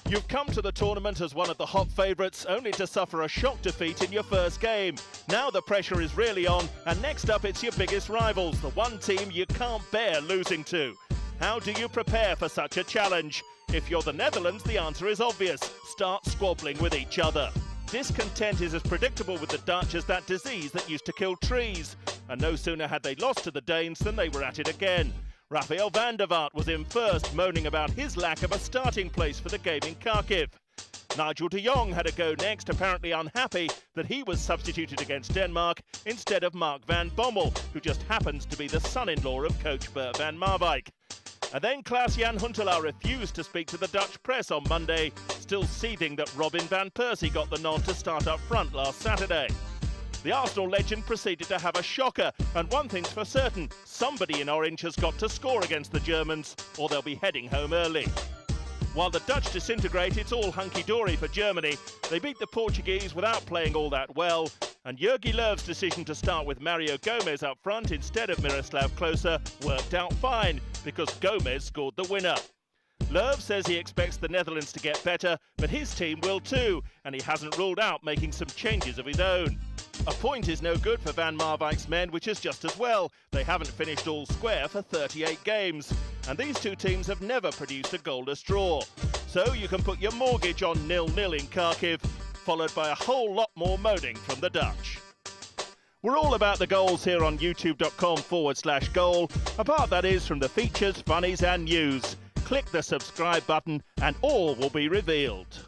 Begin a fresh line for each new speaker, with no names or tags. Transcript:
You've come to the tournament as one of the hot favourites, only to suffer a shock defeat in your first game. Now the pressure is really on, and next up it's your biggest rivals, the one team you can't bear losing to. How do you prepare for such a challenge? If you're the Netherlands, the answer is obvious. Start squabbling with each other. Discontent is as predictable with the Dutch as that disease that used to kill trees. And no sooner had they lost to the Danes than they were at it again. Rafael van der Vaart was in first, moaning about his lack of a starting place for the game in Kharkiv. Nigel de Jong had a go next, apparently unhappy that he was substituted against Denmark instead of Mark van Bommel, who just happens to be the son-in-law of coach Bert van Marwijk. And then Klaas-Jan Huntelaar refused to speak to the Dutch press on Monday, still seething that Robin van Persie got the nod to start up front last Saturday. The Arsenal legend proceeded to have a shocker, and one thing's for certain, somebody in orange has got to score against the Germans, or they'll be heading home early. While the Dutch disintegrate, it's all hunky-dory for Germany. They beat the Portuguese without playing all that well, and Jogi Löw's decision to start with Mario Gomez up front instead of Miroslav Klose worked out fine, because Gomez scored the winner. Löw says he expects the Netherlands to get better, but his team will too, and he hasn't ruled out making some changes of his own. A point is no good for Van Marwijk's men, which is just as well. They haven't finished all square for 38 games. And these two teams have never produced a goalless draw. So you can put your mortgage on 0-0 in Kharkiv, followed by a whole lot more moaning from the Dutch. We're all about the goals here on youtube.com/goal, apart that is from the features, funnies and news. Click the subscribe button and all will be revealed.